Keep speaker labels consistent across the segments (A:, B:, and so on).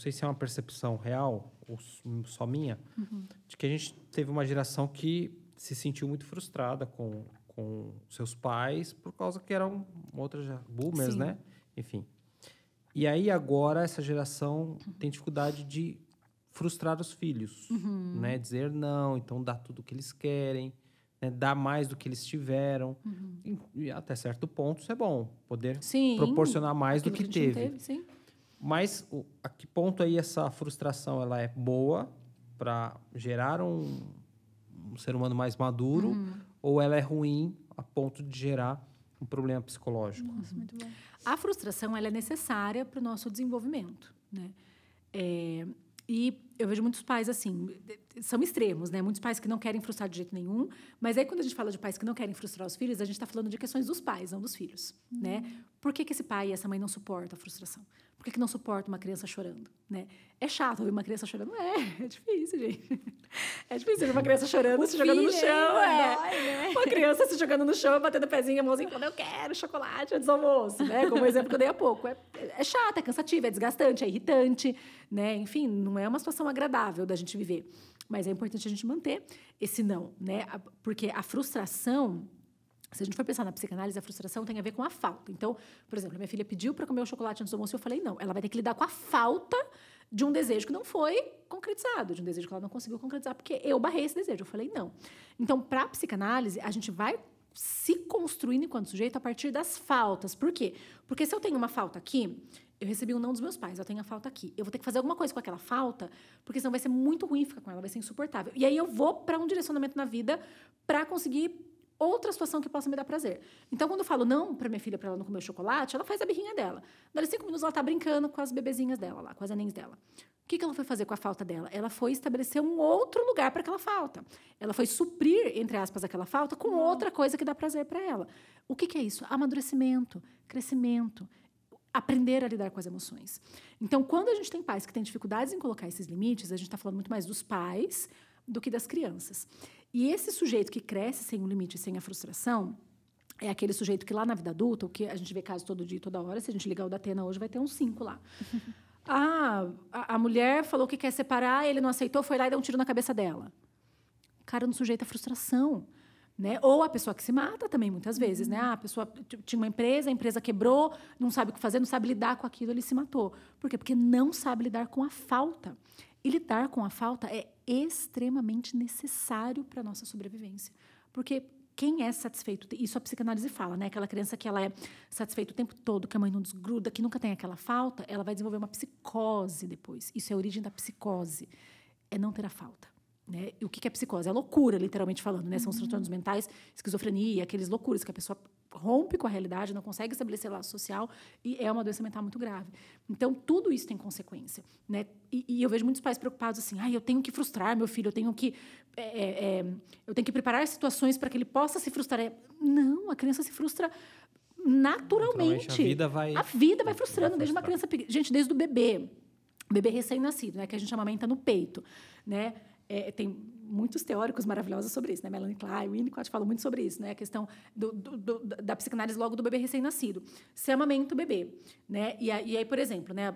A: sei se é uma percepção real ou só minha, de que a gente teve uma geração que se sentiu muito frustrada com seus pais por causa que eram boomers, né? Enfim. E aí, agora, essa geração tem dificuldade de frustrar os filhos, né? Dizer não, então dá tudo o que eles querem, né? Dar mais do que eles tiveram. E até certo ponto, isso é bom. Poder proporcionar mais do que teve.
B: Sim.
A: Mas a que ponto aí essa frustração ela é boa para gerar um ser humano mais maduro ou ela é ruim a ponto de gerar um problema psicológico?
B: Nossa, muito bom. A frustração ela é necessária para o nosso desenvolvimento, né? E eu vejo muitos pais assim, são extremos, né? Muitos pais que não querem frustrar de jeito nenhum, mas aí quando a gente fala de pais que não querem frustrar os filhos, a gente está falando de questões dos pais, não dos filhos, né? Por que esse pai e essa mãe não suportam a frustração? Por que não suporta uma criança chorando, né? É chato ouvir uma criança chorando? É difícil, gente. É difícil ver uma criança chorando, se jogando no chão.
C: Dói, né?
B: Uma criança se jogando no chão, batendo pezinho, a mãozinha, falando, eu quero chocolate antes do almoço, né? Como o exemplo que eu dei há pouco. É chato, é cansativo, é desgastante, é irritante, né? Enfim, não é uma situação agradável da gente viver. Mas é importante a gente manter esse não, né? Porque a frustração... Se a gente for pensar na psicanálise, a frustração tem a ver com a falta. Então, por exemplo, a minha filha pediu para comer o chocolate antes do almoço e eu falei não. Ela vai ter que lidar com a falta de um desejo que não foi concretizado, de um desejo que ela não conseguiu concretizar, porque eu barrei esse desejo. Eu falei não. Então, para a psicanálise, a gente vai se construindo enquanto sujeito a partir das faltas. Por quê? Porque se eu tenho uma falta aqui, eu recebi um não dos meus pais, eu tenho a falta aqui. Eu vou ter que fazer alguma coisa com aquela falta, porque senão vai ser muito ruim ficar com ela, vai ser insuportável. E aí eu vou para um direcionamento na vida para conseguir outra situação que possa me dar prazer. Então, quando eu falo não para minha filha, para ela não comer o chocolate, ela faz a birrinha dela. Dali 5 minutos, ela está brincando com as bebezinhas dela lá, com as aninhas dela. O que ela foi fazer com a falta dela? Ela foi estabelecer um outro lugar para aquela falta. Ela foi suprir, entre aspas, aquela falta com outra coisa que dá prazer para ela. O que é isso? Amadurecimento, crescimento, aprender a lidar com as emoções. Então, quando a gente tem pais que têm dificuldades em colocar esses limites, a gente está falando muito mais dos pais do que das crianças. E esse sujeito que cresce sem o limite, sem a frustração, é aquele sujeito que lá na vida adulta, o que a gente vê casos todo dia, toda hora, se a gente ligar o da Atena hoje, vai ter uns 5 lá. A mulher falou que quer separar, ele não aceitou, foi lá e deu um tiro na cabeça dela. O cara não sujeita a frustração. Né? Ou a pessoa que se mata também, muitas vezes. Né? A pessoa tinha uma empresa, a empresa quebrou, não sabe o que fazer, não sabe lidar com aquilo, ele se matou. Por quê? Porque não sabe lidar com a falta. E lidar com a falta é extremamente necessário para a nossa sobrevivência. Porque quem é satisfeito... Isso a psicanálise fala, né? Aquela criança que ela é satisfeita o tempo todo, que a mãe não desgruda, que nunca tem aquela falta, ela vai desenvolver uma psicose depois. Isso é a origem da psicose. É não ter a falta. Né? E o que é psicose? É loucura, literalmente falando. Né? São os transtornos mentais, esquizofrenia, aqueles loucuras que a pessoa rompe com a realidade, não consegue estabelecer laço social e é uma doença mental muito grave. Então, tudo isso tem consequência. Né? E eu vejo muitos pais preocupados assim, eu tenho que frustrar meu filho, eu tenho que preparar situações para que ele possa se frustrar. Não, a criança se frustra naturalmente. A vida vai frustrando desde uma criança pequena. Gente, desde o bebê recém-nascido, né? Que a gente amamenta no peito, né? Tem muitos teóricos maravilhosos sobre isso, né? Melanie Klein, Winnicott falam muito sobre isso, né? A questão da psicanálise logo do bebê recém-nascido. Você amamenta o bebê, né? E aí, por exemplo, né?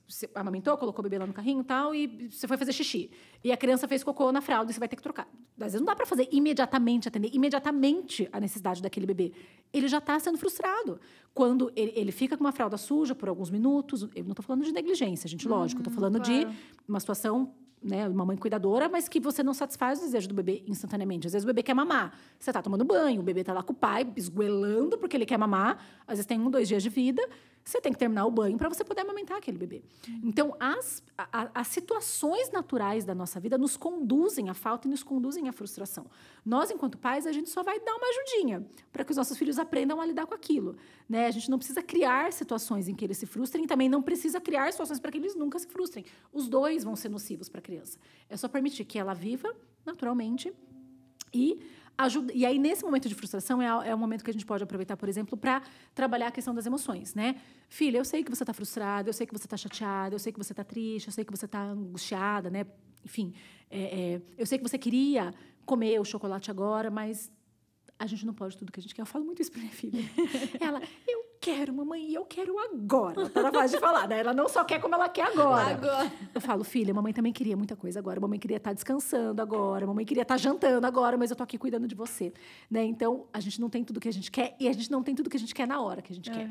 B: Você amamentou, colocou o bebê lá no carrinho e tal, e você foi fazer xixi. E a criança fez cocô na fralda e você vai ter que trocar. Às vezes não dá para fazer imediatamente, atender imediatamente a necessidade daquele bebê. Ele já está sendo frustrado. Quando ele fica com uma fralda suja por alguns minutos, eu não estou falando de negligência, gente, lógico. Estou falando de uma situação... Né, uma mãe cuidadora, mas que você não satisfaz o desejo do bebê instantaneamente. Às vezes o bebê quer mamar. Você está tomando banho, o bebê está lá com o pai, esgoelando porque ele quer mamar. Às vezes tem 1, 2 dias de vida. Você tem que terminar o banho para você poder amamentar aquele bebê. Então, as situações naturais da nossa vida nos conduzem à falta e nos conduzem à frustração. Nós, enquanto pais, a gente só vai dar uma ajudinha para que os nossos filhos aprendam a lidar com aquilo. Né? A gente não precisa criar situações em que eles se frustrem e também não precisa criar situações para que eles nunca se frustrem. Os dois vão ser nocivos para a criança. É só permitir que ela viva naturalmente e aí, nesse momento de frustração, é um momento que a gente pode aproveitar, por exemplo, para trabalhar a questão das emoções, né? Filha, eu sei que você está frustrada, eu sei que você está chateada, eu sei que você está triste, eu sei que você está angustiada, né? Enfim, eu sei que você queria comer o chocolate agora, mas a gente não pode tudo que a gente quer. Eu falo muito isso para minha filha. Ela, eu quero, mamãe, eu quero agora. Ela tá na fase de falar, né? Ela não só quer como ela quer agora. Eu falo, filha, mamãe também queria muita coisa agora. Mamãe queria estar descansando agora. Mamãe queria estar jantando agora, mas eu tô aqui cuidando de você. Né? Então, a gente não tem tudo que a gente quer e a gente não tem tudo que a gente quer na hora que a gente quer.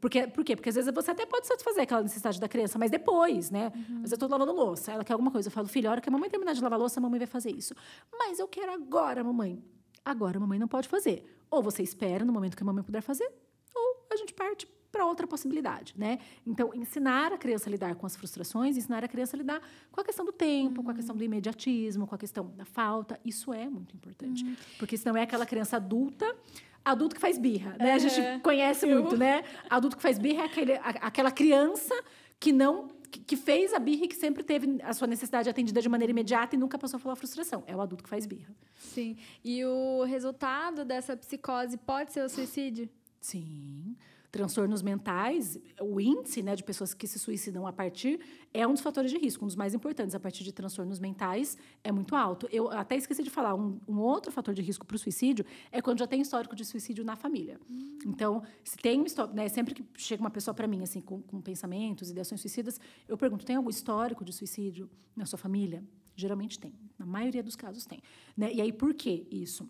B: Por quê? Porque às vezes você até pode satisfazer aquela necessidade da criança, mas depois, né? Mas eu tô lavando louça, ela quer alguma coisa. Eu falo, filha, a hora que a mamãe terminar de lavar louça, a mamãe vai fazer isso. Mas eu quero agora, mamãe. Agora a mamãe não pode fazer. Ou você espera no momento que a mamãe puder fazer, ou a gente parte para outra possibilidade, né? Então, ensinar a criança a lidar com as frustrações, ensinar a criança a lidar com a questão do tempo, com a questão do imediatismo, com a questão da falta, isso é muito importante. Porque senão é aquela criança adulto que faz birra, né? A gente conhece muito, né? Adulto que faz birra é aquela criança que fez a birra e que sempre teve a sua necessidade atendida de maneira imediata e nunca passou pela frustração. É o adulto que faz birra.
C: Sim. E o resultado dessa psicose pode ser o suicídio?
B: Sim. Transtornos mentais, o índice, né, de pessoas que se suicidam a partir é um dos fatores de risco, um dos mais importantes. A partir de transtornos mentais é muito alto. Eu até esqueci de falar, um outro fator de risco para o suicídio é quando já tem histórico de suicídio na família. Então, se tem uma história, né, sempre que chega uma pessoa para mim assim com pensamentos, ideações suicidas, eu pergunto, tem algum histórico de suicídio na sua família? Geralmente tem. Na maioria dos casos tem. Né? E aí, por que isso?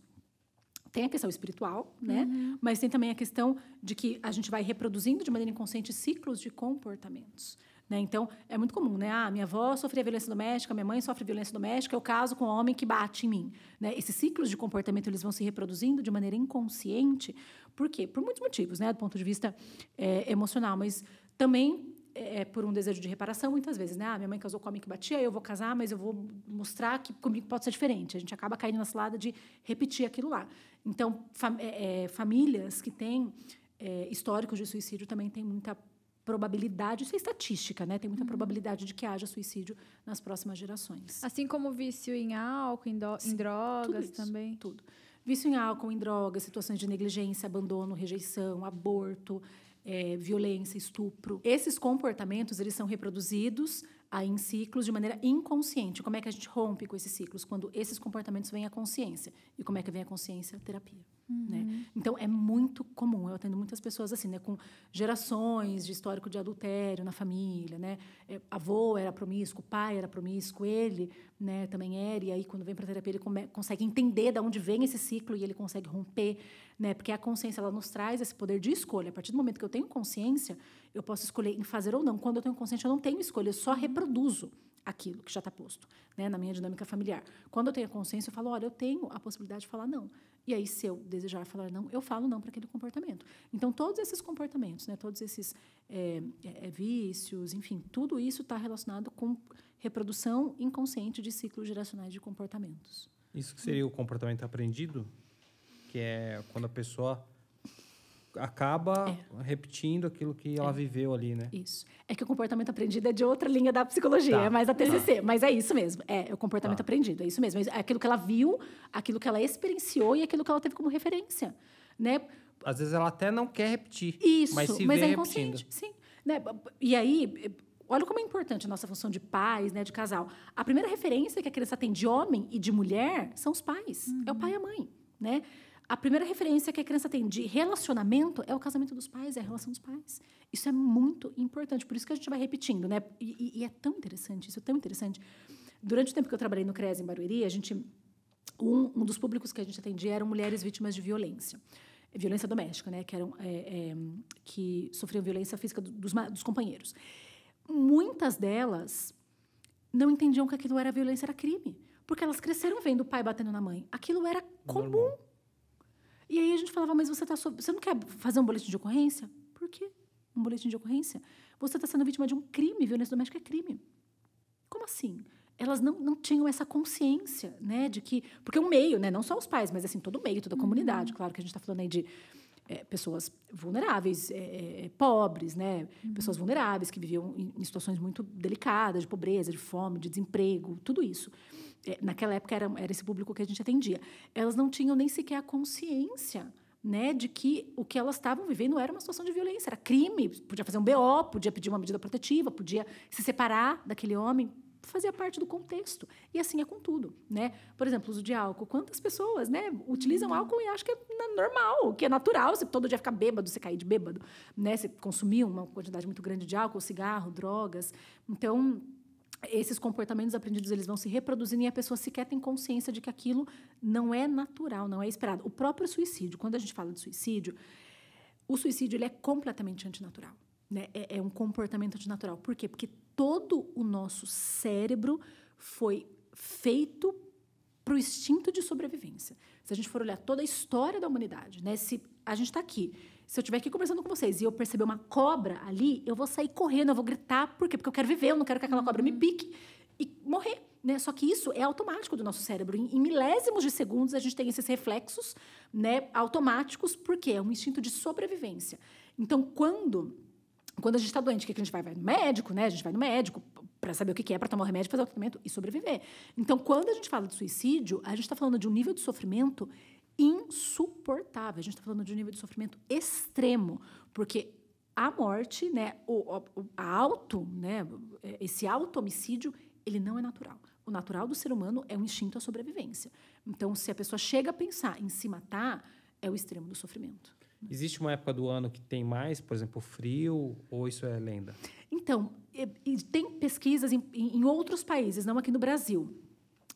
B: Tem a questão espiritual, né? Mas tem também a questão de que a gente vai reproduzindo de maneira inconsciente ciclos de comportamentos. Né? Então, é muito comum, né? Ah, minha avó sofria violência doméstica, minha mãe sofre violência doméstica, eu caso com um homem que bate em mim. Né? Esses ciclos de comportamento eles vão se reproduzindo de maneira inconsciente. Por quê? Por muitos motivos, né? Do ponto de vista emocional, mas também por um desejo de reparação, muitas vezes, né? Ah, minha mãe casou com um homem que batia, eu vou casar, mas eu vou mostrar que comigo pode ser diferente. A gente acaba caindo na cilada de repetir aquilo lá. Então, famílias que têm históricos de suicídio também têm muita probabilidade, isso é estatística, né? Tem muita probabilidade de que haja suicídio nas próximas gerações.
C: Assim como vício em álcool, em drogas também?
B: Tudo. Vício em álcool, em drogas, situações de negligência, abandono, rejeição, aborto, violência, estupro. Esses comportamentos, eles são reproduzidos aí em ciclos de maneira inconsciente. Como é que a gente rompe com esses ciclos? Quando esses comportamentos vêm à consciência. E como é que vem a consciência? Terapia. Né? Então, é muito comum. Eu atendo muitas pessoas assim, né, com gerações de histórico de adultério na família. Né? Avô era promíscuo, pai era promíscuo, ele, né, também era. E aí, quando vem para a terapia, ele consegue entender de onde vem esse ciclo e ele consegue romper. Né? Porque a consciência ela nos traz esse poder de escolha. A partir do momento que eu tenho consciência, eu posso escolher em fazer ou não. Quando eu tenho consciência, eu não tenho escolha, eu só reproduzo aquilo que já está posto, né, na minha dinâmica familiar. Quando eu tenho a consciência, eu falo, olha, eu tenho a possibilidade de falar não. E aí, se eu desejar falar não, eu falo não para aquele comportamento. Então, todos esses comportamentos, né, todos esses vícios, enfim, tudo isso está relacionado com reprodução inconsciente de ciclos geracionais de comportamentos.
A: Isso que seria o comportamento aprendido, que é quando a pessoa acaba repetindo aquilo que ela viveu ali, né?
B: Isso. É que o comportamento aprendido é de outra linha da psicologia, é mais da TCC, mas é isso mesmo. É o comportamento aprendido, é isso mesmo. É aquilo que ela viu, aquilo que ela experienciou e aquilo que ela teve como referência, né?
A: Às vezes ela até não quer repetir,
B: isso,
A: mas se
B: mas
A: vê
B: é inconsciente,
A: repetindo.
B: sim. Né? E aí, olha como é importante a nossa função de pais, né, de casal. A primeira referência que a criança tem de homem e de mulher são os pais. É o pai e a mãe, né? A primeira referência que a criança tem de relacionamento é o casamento dos pais, é a relação dos pais. Isso é muito importante, por isso que a gente vai repetindo, né? E é tão interessante, isso é tão interessante. Durante o tempo que eu trabalhei no CREAS em Barueri, um dos públicos que a gente atendia eram mulheres vítimas de violência doméstica, né? Que sofriam violência física dos companheiros. Muitas delas não entendiam que aquilo era violência, era crime, porque elas cresceram vendo o pai batendo na mãe. Aquilo era comum. Normal. E aí a gente falava, mas você não quer fazer um boletim de ocorrência? Por quê? Um boletim de ocorrência? Você está sendo vítima de um crime, violência doméstica é crime. Como assim? Elas não tinham essa consciência, né, de que... Porque o meio, né, não só os pais, mas assim, todo o meio, toda a comunidade. Claro que a gente está falando aí de pessoas vulneráveis, pobres, né, pessoas vulneráveis que viviam em situações muito delicadas, de pobreza, de fome, de desemprego, tudo isso. Naquela época era esse público que a gente atendia. Elas não tinham nem sequer a consciência, né, de que o que elas estavam vivendo era uma situação de violência, era crime, podia fazer um BO, podia pedir uma medida protetiva, podia se separar daquele homem, fazia parte do contexto. E assim é com tudo, né? Por exemplo, uso de álcool. Quantas pessoas, né, utilizam álcool e acham que é normal, que é natural. Você todo dia ficar bêbado, você cair de bêbado, né? Você consumir uma quantidade muito grande de álcool, cigarro, drogas. Então, esses comportamentos aprendidos, eles vão se reproduzindo e a pessoa sequer tem consciência de que aquilo não é natural, não é esperado. O próprio suicídio, quando a gente fala de suicídio, o suicídio ele é completamente antinatural. Né? É um comportamento antinatural. Por quê? Porque todo o nosso cérebro foi feito para o instinto de sobrevivência. Se a gente for olhar toda a história da humanidade, né? Se a gente está aqui, se eu estiver aqui conversando com vocês e eu perceber uma cobra ali, eu vou sair correndo, eu vou gritar. Por quê? Porque eu quero viver, eu não quero que aquela cobra me pique e morrer. Né? Só que isso é automático do nosso cérebro. Em milésimos de segundos, a gente tem esses reflexos, né, automáticos, porque é um instinto de sobrevivência. Então, quando a gente está doente, o que a gente vai? Vai no médico, né? A gente vai no médico para saber o que é, para tomar o remédio, fazer o tratamento e sobreviver. Então, quando a gente fala de suicídio, a gente está falando de um nível de sofrimento insuportável. A gente está falando de um nível de sofrimento extremo, porque a morte, né, esse auto-homicídio, ele não é natural. O natural do ser humano é um instinto à sobrevivência. Então, se a pessoa chega a pensar em se matar, é o extremo do sofrimento.
A: Existe uma época do ano que tem mais, por exemplo, frio, ou isso é lenda?
B: Então, tem pesquisas em outros países, não aqui no Brasil.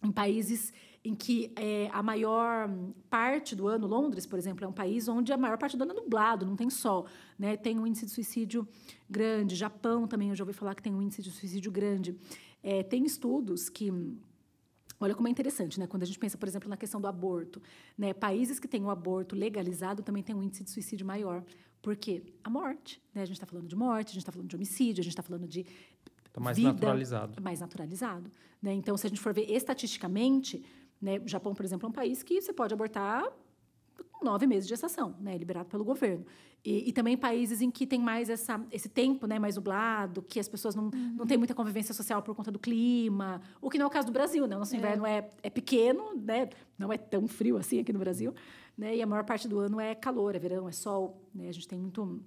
B: Em países em que a maior parte do ano, Londres, por exemplo, é um país onde a maior parte do ano é nublado, não tem sol, né? Tem um índice de suicídio grande. Japão também, eu já ouvi falar que tem um índice de suicídio grande. Tem estudos que... Olha como é interessante, né? Quando a gente pensa, por exemplo, na questão do aborto, né? Países que têm o aborto legalizado também têm um índice de suicídio maior. Por quê? A morte, né? A gente está falando de morte, a gente está falando de homicídio, a gente está falando de
A: Está mais
B: vida,
A: naturalizado.
B: Mais naturalizado, né? Então, se a gente for ver estatisticamente, né? O Japão, por exemplo, é um país que você pode abortar com 9 meses de gestação, né? Liberado pelo governo. E também países em que tem mais esse tempo, né, mais nublado, que as pessoas não têm muita convivência social por conta do clima, o que não é o caso do Brasil, né? O nosso inverno é pequeno, né? Não é tão frio assim aqui no Brasil, né? E a maior parte do ano é calor, é verão, é sol, né? A gente tem muito...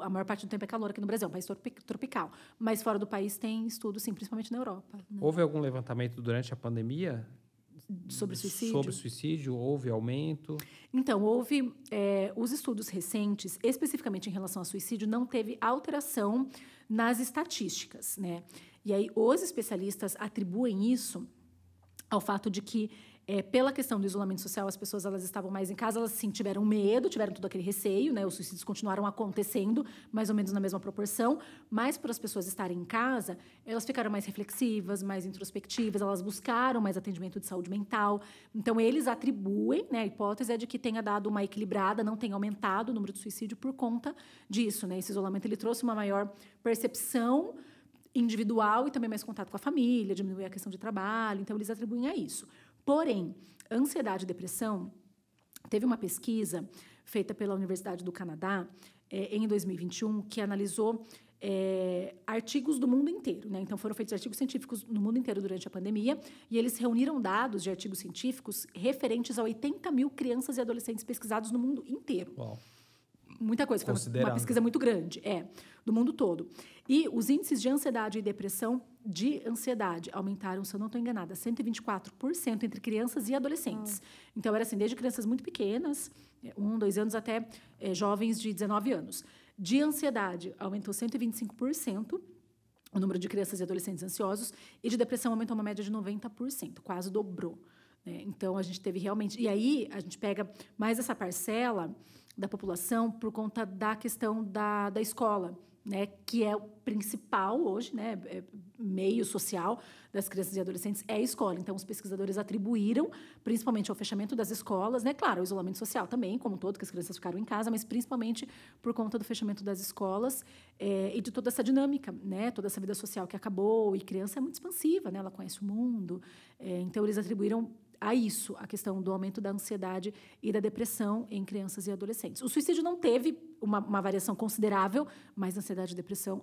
B: a maior parte do tempo é calor aqui no Brasil, é um país tropical. Mas fora do país tem estudos, sim, principalmente na Europa. Né?
A: Houve algum levantamento durante a pandemia?
B: Sobre suicídio?
A: Sobre suicídio, houve aumento?
B: Então, houve os estudos recentes, especificamente em relação ao suicídio, não teve alteração nas estatísticas, né? E aí, os especialistas atribuem isso ao fato de que, pela questão do isolamento social, as pessoas elas estavam mais em casa, elas sim tiveram medo, tiveram todo aquele receio, né? Os suicídios continuaram acontecendo, mais ou menos na mesma proporção, mas por as pessoas estarem em casa, elas ficaram mais reflexivas, mais introspectivas, elas buscaram mais atendimento de saúde mental. Então, eles atribuem, né? A hipótese é de que tenha dado uma equilibrada, não tenha aumentado o número de suicídio por conta disso, né? Esse isolamento, ele trouxe uma maior percepção individual e também mais contato com a família, diminuir a questão de trabalho, então eles atribuem a isso. Porém, ansiedade e depressão, teve uma pesquisa feita pela Universidade do Canadá em 2021 que analisou artigos do mundo inteiro, né? Então, foram feitos artigos científicos no mundo inteiro durante a pandemia e eles reuniram dados de artigos científicos referentes a 80 mil crianças e adolescentes pesquisados no mundo inteiro.
A: Uau.
B: Muita coisa, foi uma pesquisa muito grande, do mundo todo. E os índices de ansiedade e depressão de ansiedade aumentaram, se eu não estou enganada, 124% entre crianças e adolescentes. Então, era assim, desde crianças muito pequenas, 1, 2 anos, até jovens de 19 anos. De ansiedade, aumentou 125%, o número de crianças e adolescentes ansiosos, e de depressão aumentou uma média de 90%, quase dobrou. Né? Então, a gente teve realmente... E aí, a gente pega mais essa parcela da população por conta da questão da escola, né, que é o principal hoje, né, meio social das crianças e adolescentes é a escola. Então, os pesquisadores atribuíram, principalmente ao fechamento das escolas, né, claro, o isolamento social também, como um todo, que as crianças ficaram em casa, mas principalmente por conta do fechamento das escolas e de toda essa dinâmica, né, toda essa vida social que acabou. E criança é muito expansiva, né, ela conhece o mundo. Então, eles atribuíram a isso, a questão do aumento da ansiedade e da depressão em crianças e adolescentes. O suicídio não teve uma variação considerável, mas a ansiedade e a depressão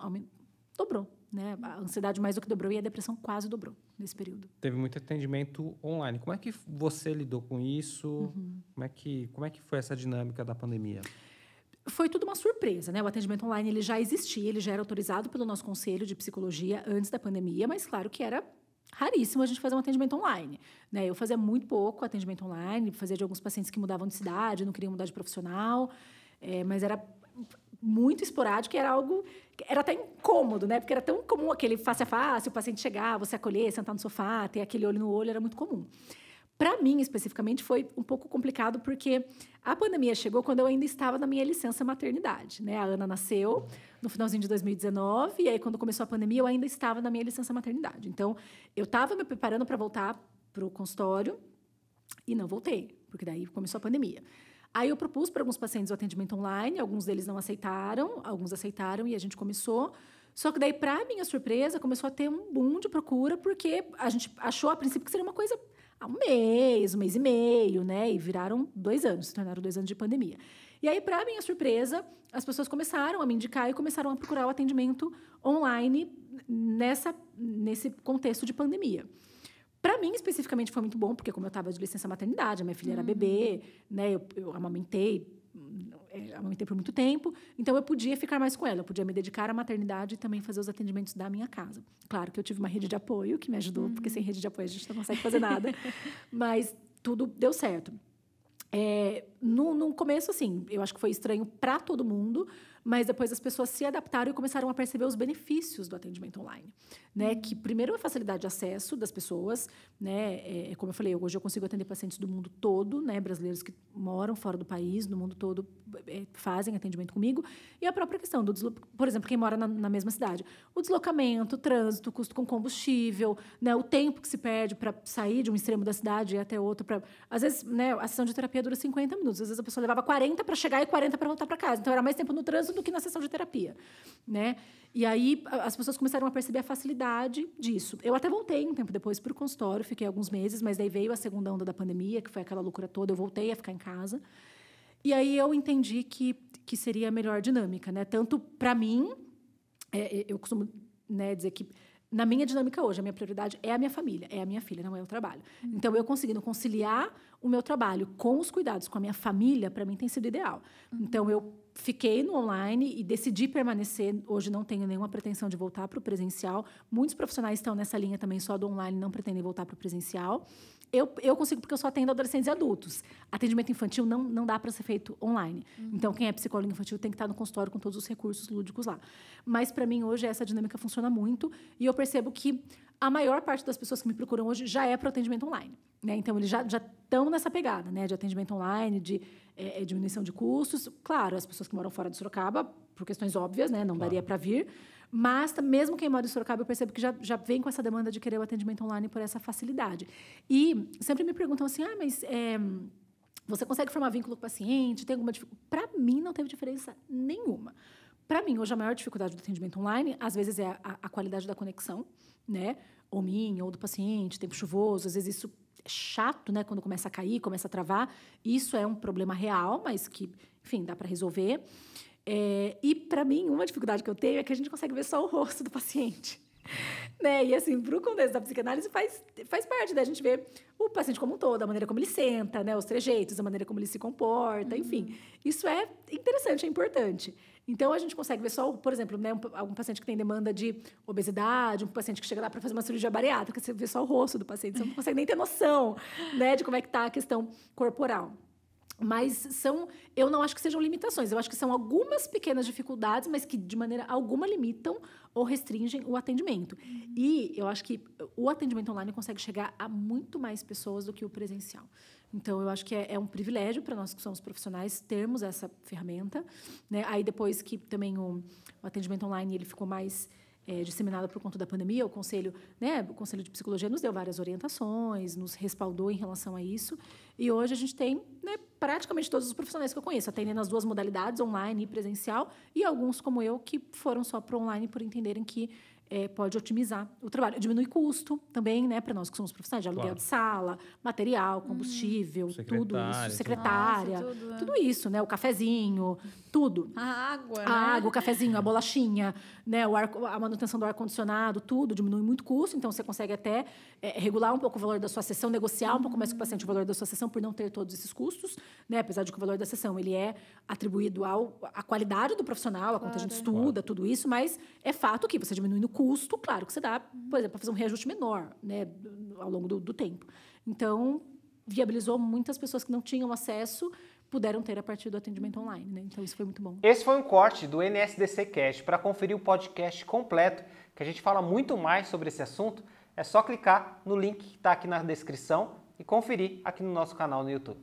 B: dobrou, né? A ansiedade mais do que dobrou e a depressão quase dobrou nesse período.
A: Teve muito atendimento online. Como é que você lidou com isso? Como é que foi essa dinâmica da pandemia?
B: foi tudo uma surpresa, né? O atendimento online ele já existia, ele já era autorizado pelo nosso conselho de psicologia antes da pandemia, mas claro que era raríssimo a gente fazer um atendimento online, né? Eu fazia muito pouco atendimento online, fazia de alguns pacientes que mudavam de cidade, não queriam mudar de profissional, mas era muito esporádico, e era algo que era até incômodo, né? Porque era tão comum aquele face a face, o paciente chegar, você acolher, sentar no sofá, ter aquele olho no olho, era muito comum. Para mim, especificamente, foi um pouco complicado, porque a pandemia chegou quando eu ainda estava na minha licença maternidade, né? A Ana nasceu no finalzinho de 2019, e aí, quando começou a pandemia, eu ainda estava na minha licença maternidade. Então, eu estava me preparando para voltar para o consultório e não voltei, porque daí começou a pandemia. Aí, eu propus para alguns pacientes o atendimento online, alguns deles não aceitaram, alguns aceitaram, e a gente começou. Só que daí, para minha surpresa, começou a ter um boom de procura, porque a gente achou, a princípio, que seria uma coisa há um mês e meio, né? E viraram 2 anos, se tornaram 2 anos de pandemia. E aí, para minha surpresa, as pessoas começaram a me indicar e começaram a procurar o atendimento online nesse contexto de pandemia. Para mim, especificamente, foi muito bom, porque como eu estava de licença maternidade, a minha filha era bebê, né? Eu amamentei por muito tempo, então eu podia ficar mais com ela, eu podia me dedicar à maternidade e também fazer os atendimentos da minha casa. Claro que eu tive uma rede de apoio que me ajudou, porque sem rede de apoio a gente não consegue fazer nada, mas tudo deu certo. No começo, assim, eu acho que foi estranho para todo mundo, mas depois as pessoas se adaptaram e começaram a perceber os benefícios do atendimento online, né? Que primeiro a facilidade de acesso das pessoas, né? Como eu falei, hoje eu consigo atender pacientes do mundo todo, né? Brasileiros que moram fora do país, no mundo todo, fazem atendimento comigo. E a própria questão do por exemplo, quem mora na mesma cidade, o deslocamento, o trânsito, o custo com combustível, né? O tempo que se perde para sair de um extremo da cidade e até outro, às vezes, né? A sessão de terapia dura 50 minutos, às vezes a pessoa levava 40 para chegar e 40 para voltar para casa, então era mais tempo no trânsito do que na sessão de terapia, né? E aí as pessoas começaram a perceber a facilidade disso. Eu até voltei um tempo depois para o consultório, fiquei alguns meses, mas daí veio a segunda onda da pandemia, que foi aquela loucura toda, eu voltei a ficar em casa. E aí eu entendi que seria a melhor dinâmica, né? Tanto para mim, eu costumo, né, dizer que na minha dinâmica hoje, a minha prioridade é a minha família, é a minha filha, não é o trabalho. Então, eu conseguindo conciliar o meu trabalho com os cuidados com a minha família, para mim tem sido ideal. Então, eu fiquei no online e decidi permanecer. Hoje não tenho nenhuma pretensão de voltar para o presencial. Muitos profissionais estão nessa linha também, só do online, não pretendem voltar para o presencial. Eu consigo, porque eu só atendo adolescentes e adultos. Atendimento infantil não dá para ser feito online. Então, quem é psicólogo infantil tem que estar no consultório com todos os recursos lúdicos lá. Mas, para mim, hoje, essa dinâmica funciona muito. E eu percebo que a maior parte das pessoas que me procuram hoje já é para o atendimento online, né? Então, eles já estão nessa pegada, né? De atendimento online, de diminuição de custos. Claro, as pessoas que moram fora de Sorocaba, por questões óbvias, né? Não daria para vir. Mas, mesmo quem mora em Sorocaba, eu percebo que já vem com essa demanda de querer o atendimento online por essa facilidade. E sempre me perguntam assim, mas você consegue formar vínculo com o paciente? Tem alguma dificuldade? Para mim, não teve diferença nenhuma. Para mim, hoje, a maior dificuldade do atendimento online, às vezes, é a qualidade da conexão, né? Ou minha, ou do paciente, tempo chuvoso. Às vezes, isso é chato, né? Quando começa a cair, começa a travar. Isso é um problema real, mas que, enfim, dá para resolver. E, para mim, uma dificuldade que eu tenho é que a gente consegue ver só o rosto do paciente. Né? E, assim, para o contexto da psicanálise, faz parte da gente ver o paciente como um todo, a maneira como ele senta, né? Os trejeitos, a maneira como ele se comporta, enfim. Isso é interessante, é importante. Então, a gente consegue ver só, por exemplo, né, algum paciente que tem demanda de obesidade, um paciente que chega lá para fazer uma cirurgia bariátrica, você vê só o rosto do paciente, você não consegue nem ter noção, né, de como é que está a questão corporal. Mas eu não acho que sejam limitações, eu acho que são algumas pequenas dificuldades, mas que de maneira alguma limitam ou restringem o atendimento. E eu acho que o atendimento online consegue chegar a muito mais pessoas do que o presencial. Então, eu acho que é um privilégio para nós que somos profissionais termos essa ferramenta, né? Aí, depois que também o atendimento online ele ficou mais disseminado por conta da pandemia, o Conselho de Psicologia nos deu várias orientações, nos respaldou em relação a isso. E hoje a gente tem, né, praticamente todos os profissionais que eu conheço, atendendo as duas modalidades, online e presencial, e alguns, como eu, que foram só para online por entenderem que pode otimizar o trabalho. Diminui custo também, né, para nós que somos profissionais, de aluguel
A: Claro.
B: de sala, material, combustível, tudo
A: Secretária,
B: isso,
A: tudo.
B: secretária,
C: Nossa, tudo,
B: tudo isso, né, o cafezinho, tudo.
C: A água, né?
B: A água, o cafezinho, a bolachinha, né, a manutenção do ar-condicionado, tudo diminui muito custo, então você consegue até regular um pouco o valor da sua sessão, negociar um pouco mais com o paciente o valor da sua sessão por não ter todos esses custos, né, apesar de que o valor da sessão ele é atribuído à qualidade do profissional, a quanto a gente estuda, tudo isso, mas é fato que você diminuindo o custo, claro que você dá, por exemplo, para fazer um reajuste menor, né, ao longo do tempo. Então, viabilizou muitas pessoas que não tinham acesso, puderam ter a partir do atendimento online, né? Então, isso foi muito bom.
D: Esse foi um corte do NSDC Cast. Para conferir o podcast completo, que a gente fala muito mais sobre esse assunto, é só clicar no link que está aqui na descrição e conferir aqui no nosso canal no YouTube.